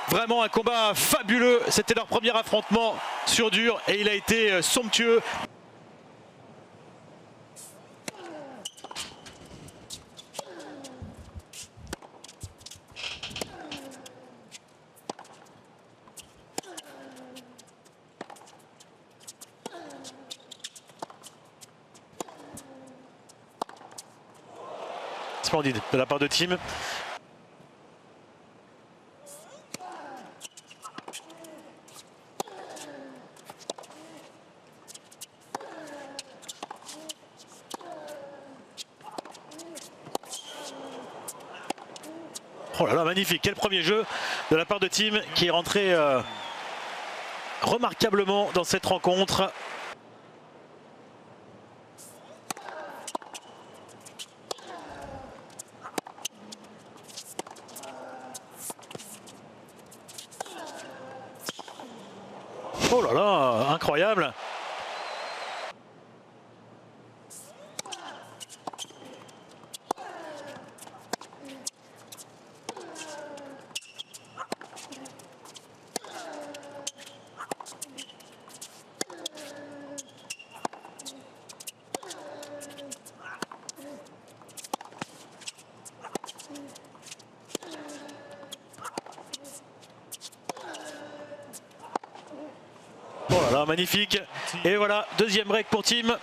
Vraiment un combat fabuleux. C'était leur premier affrontement sur dur et il a été somptueux. Splendide de la part de Tim. Oh là là, magnifique. Quel premier jeu de la part de Tim qui est rentré remarquablement dans cette rencontre. Oh là là, incroyable. Oh là là, magnifique. Et voilà, deuxième break pour Tim.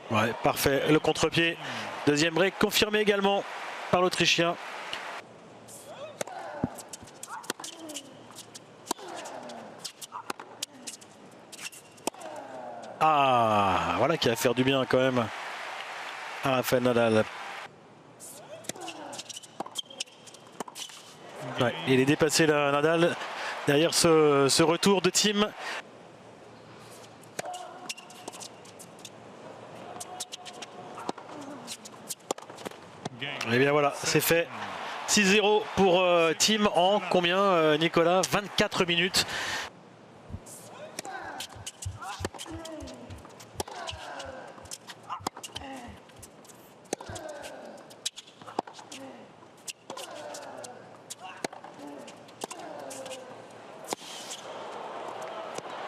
Ouais, parfait. Le contre-pied. Deuxième break confirmé également par l'Autrichien. Ah, voilà qui va faire du bien quand même à Rafael Nadal. Ouais, il est dépassé là, Nadal, derrière ce retour de Tim. Et bien voilà, c'est fait. 6-0 pour Tim en combien, Nicolas? 24 minutes.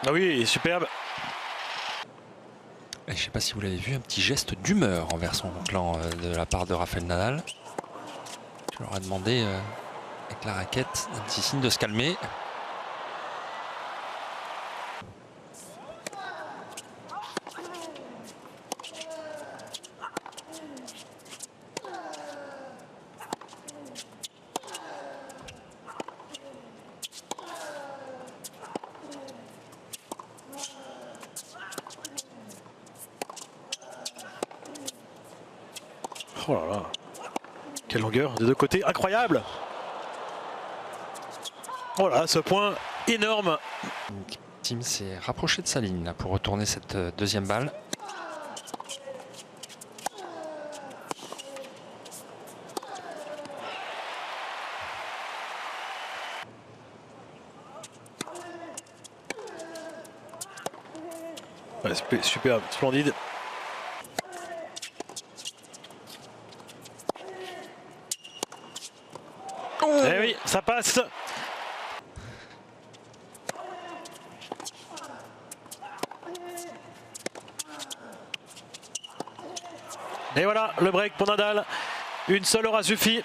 Ah oui, superbe. Et je ne sais pas si vous l'avez vu, un petit geste d'humeur envers son clan de la part de Rafael Nadal. Je leur ai demandé avec la raquette un petit signe de se calmer. Oh là là, quelle longueur des deux côtés, incroyable. Oh là, ce point énorme. Tim s'est rapproché de sa ligne là, pour retourner cette deuxième balle. Ouais, superbe, splendide. Eh oui, ça passe. Et voilà, le break pour Nadal. Une seule aura suffi.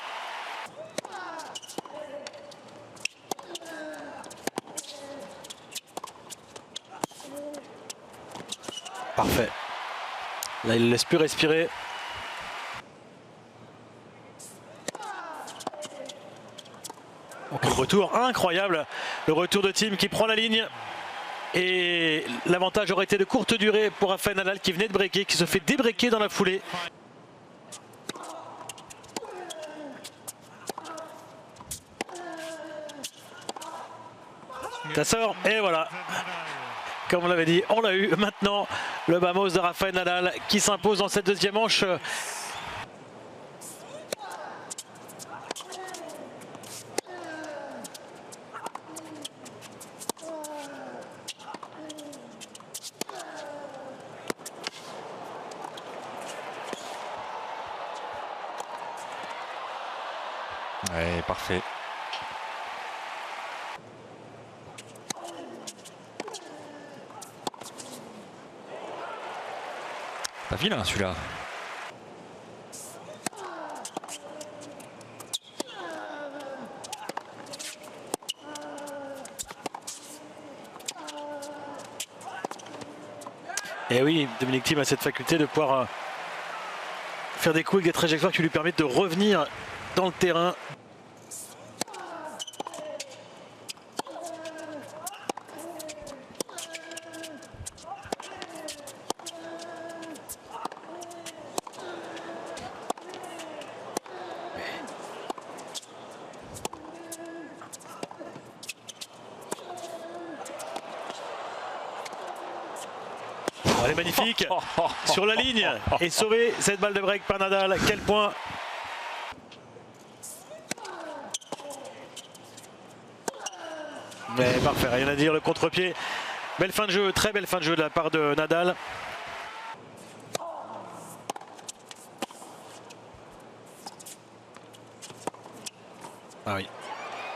Parfait. Là, il ne laisse plus respirer. Le retour incroyable. Le retour de Tim qui prend la ligne. Et l'avantage aurait été de courte durée pour Rafael Nadal qui venait de breaker, qui se fait débreaker dans la foulée. Ça sort et voilà. Comme on l'avait dit, on l'a eu. Maintenant, le Vamos de Rafael Nadal qui s'impose dans cette deuxième manche. Ouais, parfait. Pas vilain celui-là. Et oui, Dominic Thiem a cette faculté de pouvoir faire des coups avec des trajectoires qui lui permettent de revenir dans le terrain. Elle est magnifique sur la ligne et sauver cette balle de break par Nadal. Quel point! Mais parfait, rien à dire, le contre-pied. Belle fin de jeu, très belle fin de jeu de la part de Nadal. Ah oui.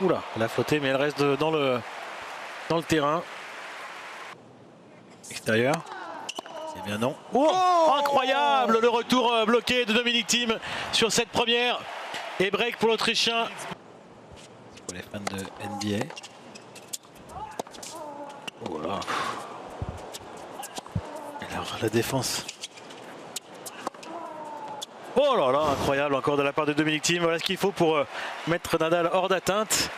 Oula, elle a flotté mais elle reste dans le terrain. Extérieur. Eh bien non. Oh, incroyable le retour bloqué de Dominic Thiem sur cette première. Et break pour l'Autrichien. Pour les fans de NBA. Oh là. Et alors la défense. Oh là là, incroyable encore de la part de Dominic Thiem. Voilà ce qu'il faut pour mettre Nadal hors d'atteinte.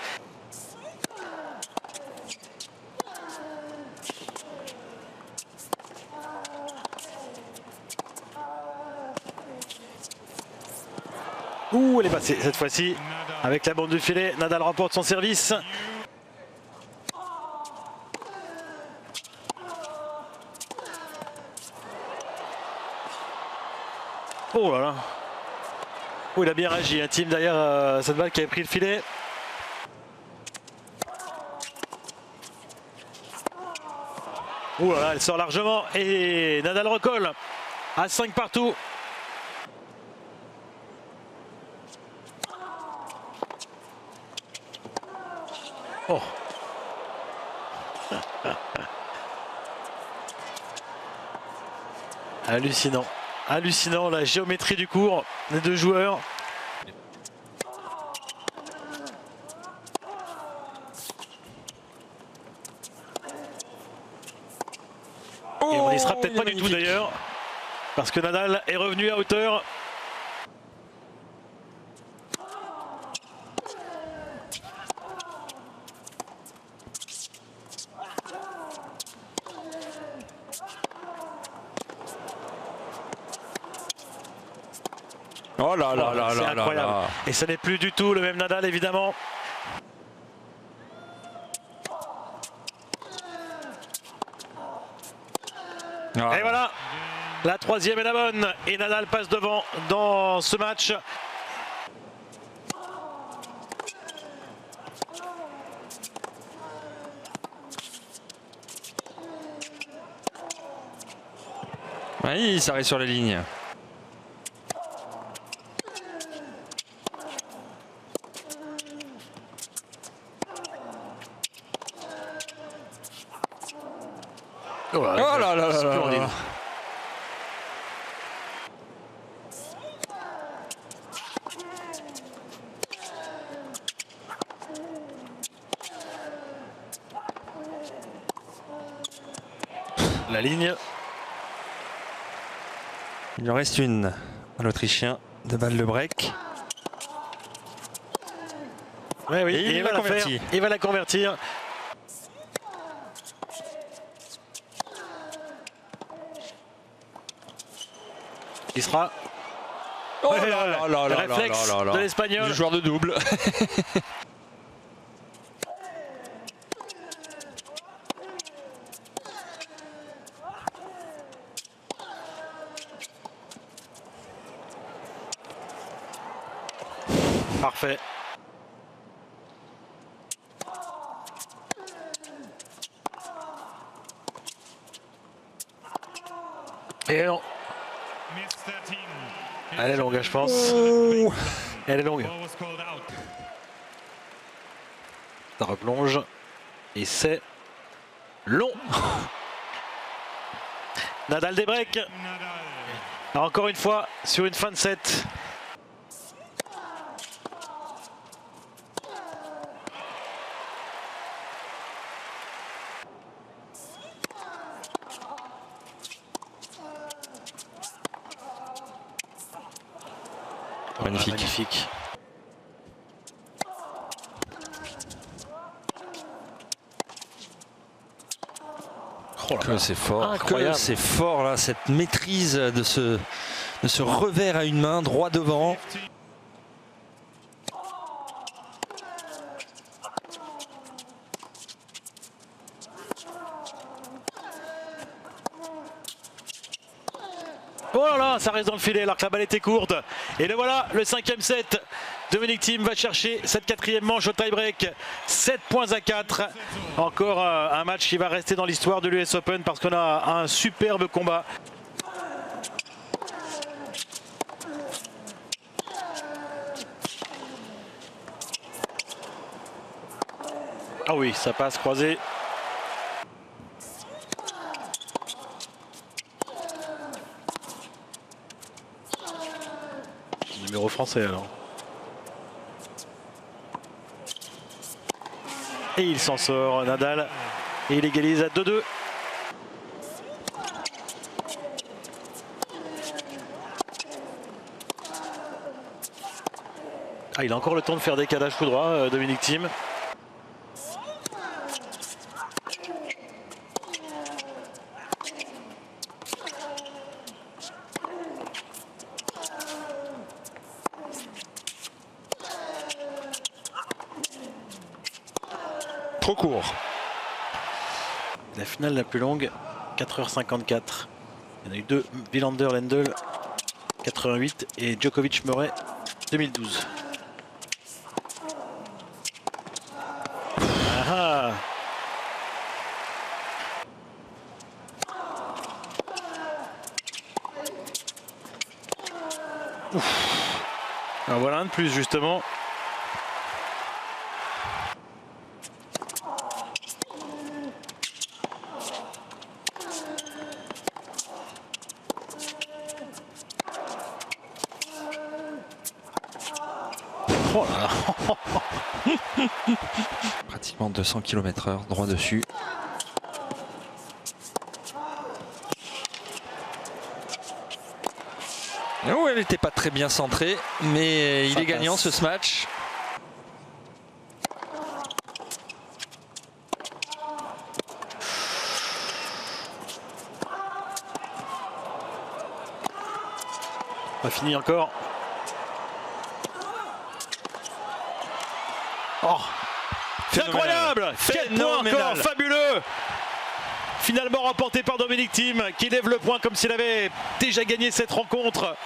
Ouh, elle est passée cette fois-ci avec la bande du filet. Nadal remporte son service. Oh là là. Oh, il a bien réagi. Un Thiem derrière cette balle qui avait pris le filet. Oh là là, elle sort largement et Nadal recolle à 5 partout. Oh. Hallucinant. Hallucinant la géométrie du cours des deux joueurs. Et on n'y sera peut-être pas du tout d'ailleurs. Parce que Nadal est revenu à hauteur. Oh là là là c'est là incroyable. là. Et ce n'est plus du tout le même Nadal évidemment. Ah. Et voilà, la troisième est la bonne. Et Nadal passe devant dans ce match. Oui, ça reste sur la ligne. Oh là là là là là. La ligne. Il en reste une à l'Autrichien de balle de break. Ouais, oui, et il va la convertir. Il va la convertir. Il sera. Oh là là là le là réflexe là là de l'Espagnol. Le joueur de double. Parfait. Et non. Elle est longue, je pense. Elle est longue. Ça replonge. Et c'est long. Nadal des breaks. Encore une fois, sur une fin de set. Magnifique. Magnifique. Oh là Que là. c'est fort, Incroyable. que c'est fort là, cette maîtrise de ce revers à une main droit devant. Oh là là, ça reste dans le filet alors que la balle était courte. Et le voilà, le 5e set. Dominic Thiem va chercher cette 4e manche au tie-break. 7 points à 4. Encore un match qui va rester dans l'histoire de l'US Open parce qu'on a un superbe combat. Ah oui, ça passe croisé. Numéro français alors. Et il s'en sort, Nadal. Et il égalise à 2-2. Ah, il a encore le temps de faire des calages tout droit, Dominic Thiem. Trop court. La finale la plus longue, 4h54. Il y en a eu deux, Wilander Lendl, 88 et Djokovic Murray, 2012. Ah. Alors voilà un de plus justement. Oh là là. Pratiquement 200 km/h droit dessus. Oh, elle n'était pas très bien centrée, mais il est gagnant ce match. On finit encore. Oh, c'est incroyable! 4 points encore, fabuleux! Finalement remporté par Dominic Thiem qui lève le point comme s'il avait déjà gagné cette rencontre.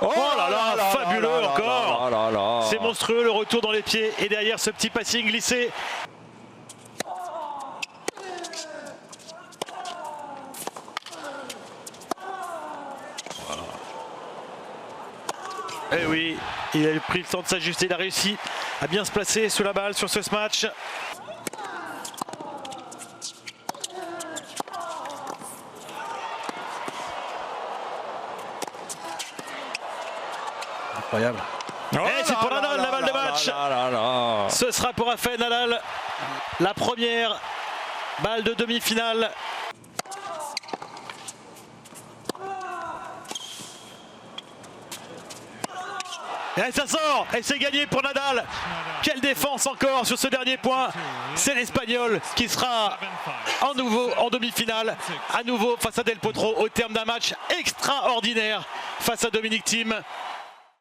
Oh là là, fabuleux encore! C'est monstrueux le retour dans les pieds et derrière ce petit passing glissé. Eh oui, il a pris le temps de s'ajuster, il a réussi à bien se placer sous la balle sur ce match. Incroyable. Oh et c'est pour Nadal, la balle de match. Ce sera pour Rafael Nadal la première balle de demi-finale. Et ça sort et c'est gagné pour Nadal. Quelle défense encore sur ce dernier point. C'est l'Espagnol qui sera en nouveau en demi-finale, à nouveau face à Del Potro au terme d'un match extraordinaire face à Dominic Thiem.